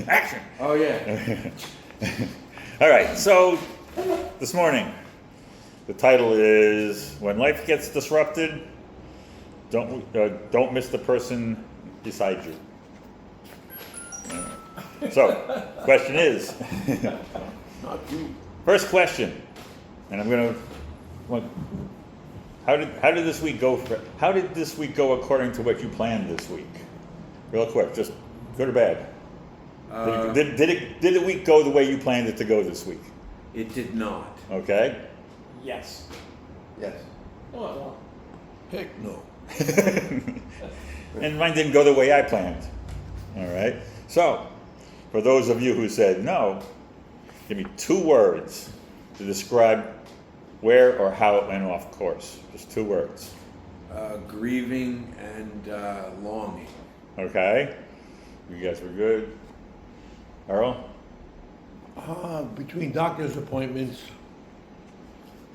Action! Oh, yeah. All right, so this morning, the title is When Life Gets Disrupted, Don't Miss the Person Beside You. So, question is, Not you. first question, and I'm going to, how did this week go? How did this week go according to what you planned this week? Real quick, just good or bad? Did the week go the way you planned it to go this week? It did not. Okay. Yes. Yes. Oh, well. Heck no. And mine didn't go the way I planned. All right. So, for those of you who said no, give me 2 words to describe where or how it went off course. Just 2 words. Grieving and longing. Okay. You guys were good. Earl? Between doctor's appointments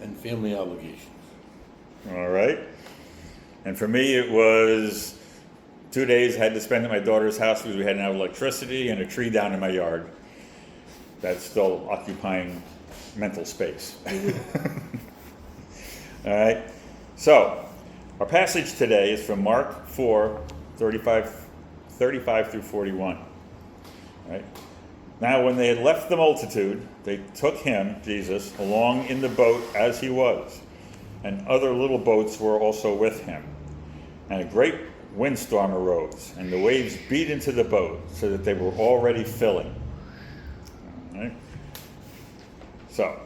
and family obligations. All right. And for me, it was 2 days I had to spend at my daughter's house because we hadn't had electricity and a tree down in my yard. That's still occupying mental space. All right. So, our passage today is from Mark 4, 35 through 41. All right. Now, when they had left the multitude, they took him, Jesus, along in the boat as he was, and other little boats were also with him. And a great windstorm arose, and the waves beat into the boat, so that they were already filling. All right. So,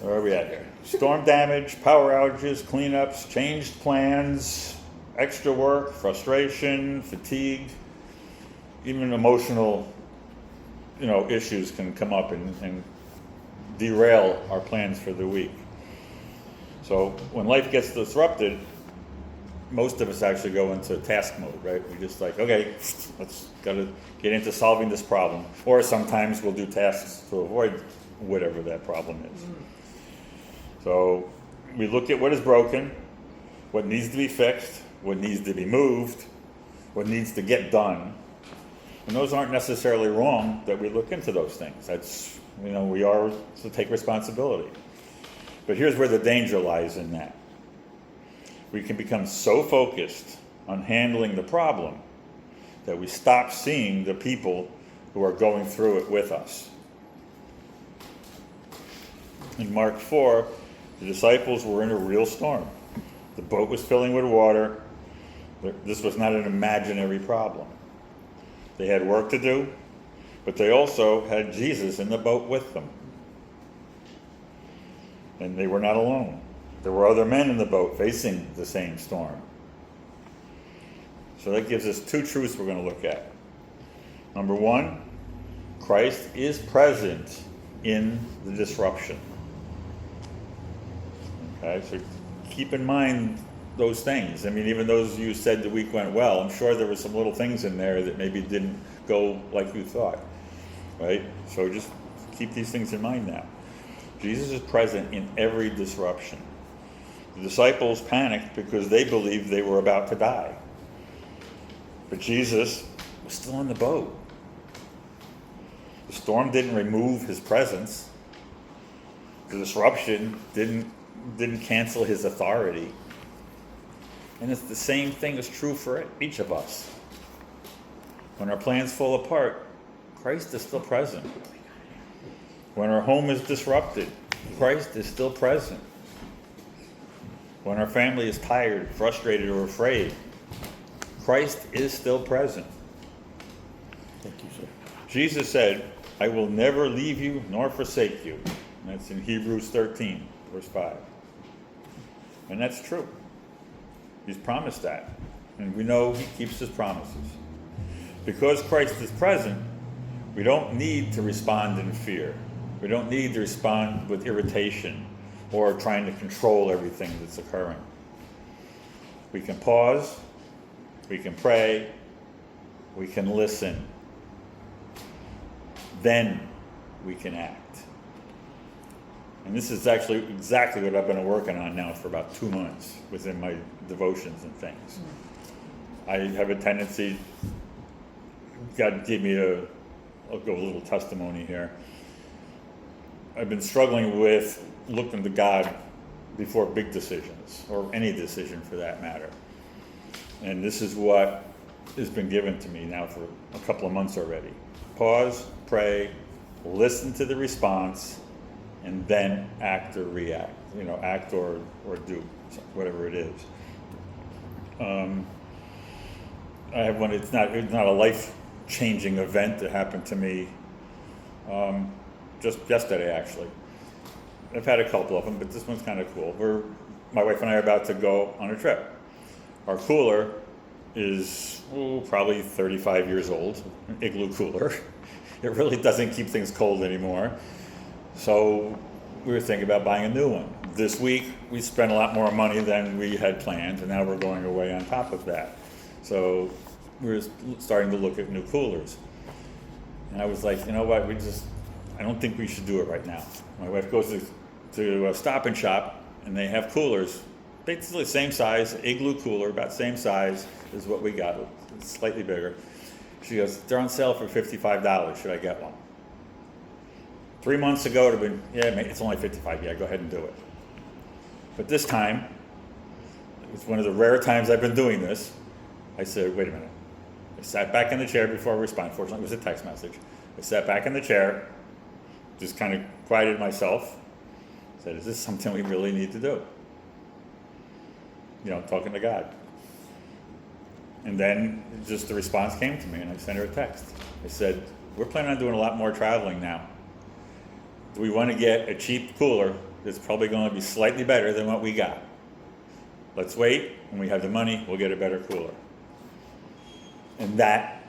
where are we at here? Storm damage, power outages, cleanups, changed plans, extra work, frustration, fatigue, even emotional issues can come up and derail our plans for the week. So when life gets disrupted, most of us actually go into task mode, right? We just like, okay, gotta get into solving this problem. Or sometimes we'll do tasks to avoid whatever that problem is. So we look at what is broken, what needs to be fixed, what needs to be moved, what needs to get done. And those aren't necessarily wrong that we look into those things. That's, we are to take responsibility. But here's where the danger lies in that. We can become so focused on handling the problem that we stop seeing the people who are going through it with us. In Mark 4, the disciples were in a real storm. The boat was filling with water. This was not an imaginary problem. They had work to do, but they also had Jesus in the boat with them. And they were not alone. There were other men in the boat facing the same storm. So that gives us 2 truths we're going to look at. Number 1, Christ is present in the disruption. Okay, so keep in mind those things. I mean, even those of you said the week went well, I'm sure there were some little things in there that maybe didn't go like you thought, right? So just keep these things in mind now. Jesus is present in every disruption. The disciples panicked because they believed they were about to die. But Jesus was still in the boat. The storm didn't remove his presence. The disruption didn't cancel his authority. And it's the same thing is true for each of us. When our plans fall apart, Christ is still present. When our home is disrupted, Christ is still present. When our family is tired, frustrated, or afraid, Christ is still present. Thank you, sir. Jesus said, I will never leave you nor forsake you. And that's in Hebrews 13, verse 5. And that's true. He's promised that. And we know he keeps his promises. Because Christ is present, we don't need to respond in fear. We don't need to respond with irritation or trying to control everything that's occurring. We can pause, we can pray, we can listen. Then we can act. And this is actually exactly what I've been working on now for about 2 months within my devotions and things. I have a tendency, God gave me I'll go a little testimony here. I've been struggling with looking to God before big decisions, or any decision for that matter. And this is what has been given to me now for a couple of months already. Pause, pray, listen to the response, and then act or react. Act or do, whatever it is. I have one. It's not a life-changing event that happened to me just yesterday, actually. I've had a couple of them, but this one's kind of cool. My wife and I are about to go on a trip. Our cooler is probably 35 years old, an igloo cooler. It really doesn't keep things cold anymore. So we were thinking about buying a new one. This week, we spent a lot more money than we had planned, and now we're going away on top of that. So we're starting to look at new coolers. And I was like, you know what, I don't think we should do it right now. My wife goes to a Stop and Shop, and they have coolers, basically the same size, igloo cooler, about same size as what we got, it's slightly bigger. She goes, they're on sale for $55, should I get one? 3 months ago, it would have been, yeah, mate, it's only $55, yeah, go ahead and do it. But this time, it's one of the rare times I've been doing this, I said, wait a minute. I sat back in the chair before I responded. Fortunately, it was a text message. I sat back in the chair, just kind of quieted myself, said, is this something we really need to do? Talking to God. And then just the response came to me, and I sent her a text. I said, we're planning on doing a lot more traveling now. Do we want to get a cheap cooler that's probably going to be slightly better than what we got? Let's wait. When we have the money, we'll get a better cooler. And that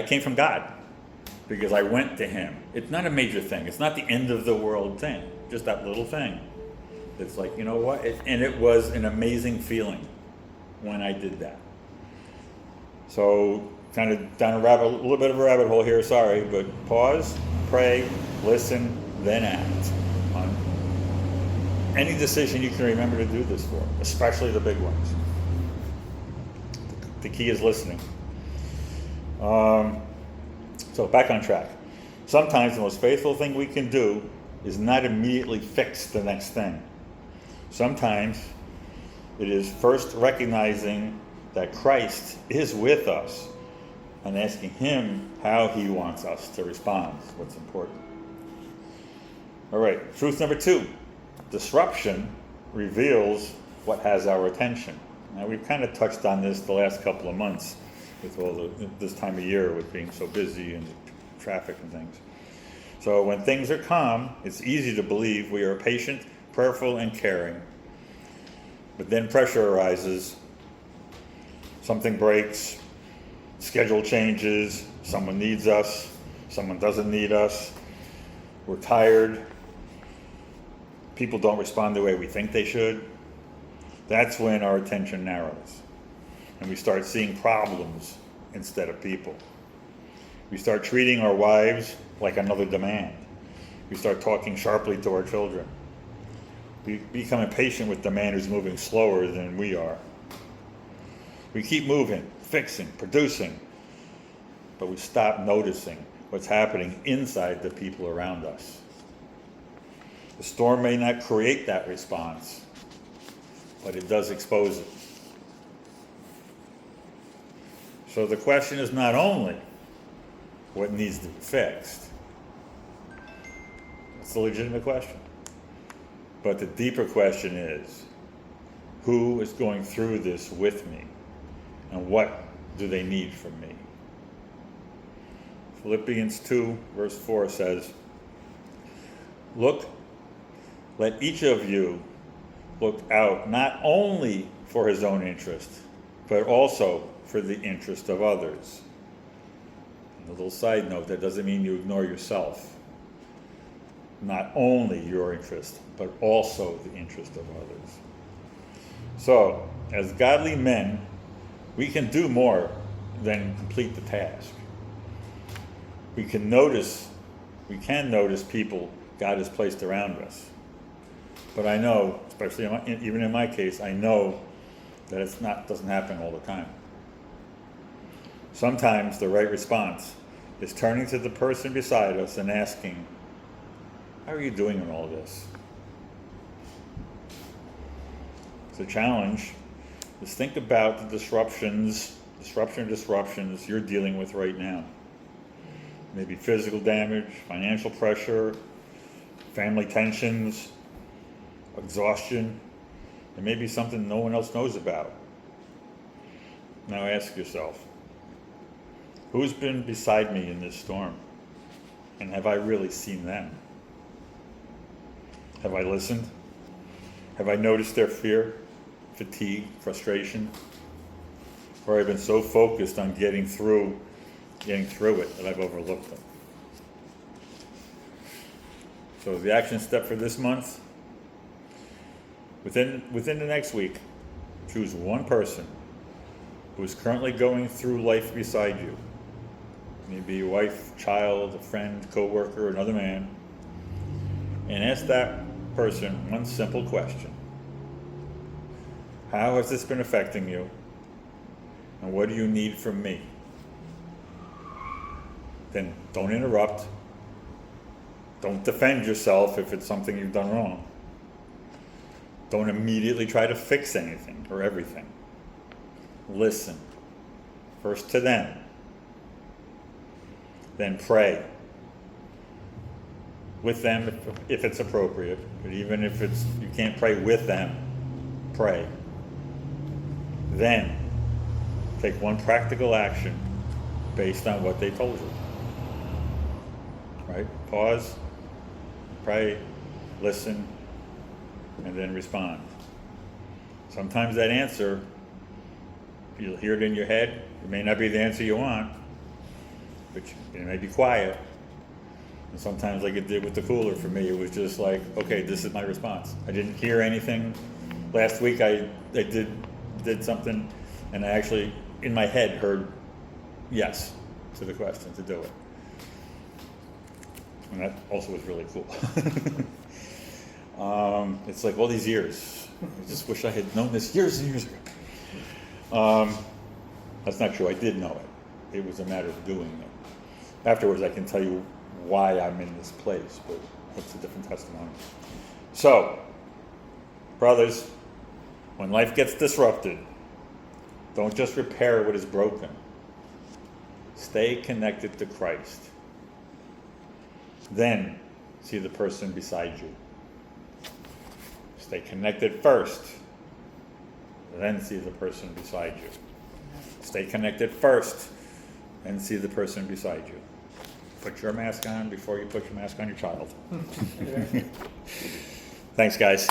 came from God, because I went to him. It's not a major thing. It's not the end of the world thing. Just that little thing. It's like, you know what? And it was an amazing feeling when I did that. So kind of down a little bit of a rabbit hole here, sorry, but pause, pray, listen, then act on any decision you can remember to do this for, especially the big ones. The key is listening. So back on track. Sometimes the most faithful thing we can do is not immediately fix the next thing. Sometimes it is first recognizing that Christ is with us and asking him how he wants us to respond. That's what's important. All right, truth number 2. Disruption reveals what has our attention. Now, we've kind of touched on this the last couple of months with this time of year with being so busy and traffic and things. So when things are calm, it's easy to believe we are patient, prayerful, and caring. But then pressure arises, something breaks, schedule changes, someone needs us, someone doesn't need us, we're tired, people don't respond the way we think they should. That's when our attention narrows and we start seeing problems instead of people. We start treating our wives like another demand. We start talking sharply to our children. We become impatient with the man who's moving slower than we are. We keep moving, fixing, producing, but we stop noticing what's happening inside the people around us. The storm may not create that response, but it does expose it. So the question is not only what needs to be fixed. It's a legitimate question. But the deeper question is, who is going through this with me? And what do they need from me? Philippians 2, verse 4 says, "Look, let each of you look out not only for his own interest, but also for the interest of others." And a little side note, that doesn't mean you ignore yourself. Not only your interest, but also the interest of others. So, as godly men, we can do more than complete the task. We can notice people God has placed around us. But I know, especially even in my case, I know that doesn't happen all the time. Sometimes the right response is turning to the person beside us and asking, how are you doing in all this? So challenge is think about the disruptions you're dealing with right now. Maybe physical damage, financial pressure, family tensions, exhaustion, and maybe something no one else knows about. Now ask yourself, who's been beside me in this storm? And have I really seen them? Have I listened? Have I noticed their fear, fatigue, frustration? Or have I been so focused on getting through it that I've overlooked them? So the action step for this month, within the next week, choose one person who is currently going through life beside you. Maybe your wife, child, a friend, coworker, another man, and ask that person one simple question. How has this been affecting you? And what do you need from me? Then don't interrupt. Don't defend yourself if it's something you've done wrong. Don't immediately try to fix anything or everything. Listen. First to them. Then pray. With them if it's appropriate. But even if you can't pray with them, pray. Then take one practical action based on what they told you. Right? Pause, pray, listen, and then respond. Sometimes that answer, you'll hear it in your head. It may not be the answer you want, but it may be quiet. And sometimes, like it did with the cooler for me, it was just like, okay, this is my response. I didn't hear anything. Last week I did something, and I actually, in my head, heard yes to the question to do it. And that also was really cool. It's like all these years. I just wish I had known this years and years ago. That's not true. I did know it. It was a matter of doing it. Afterwards, I can tell you why I'm in this place, but that's a different testimony. So, brothers, when life gets disrupted, don't just repair what is broken. Stay connected to Christ. Then see the person beside you. Stay connected first, then see the person beside you. Stay connected first, and see the person beside you. Put your mask on before you put your mask on your child. Thanks, guys.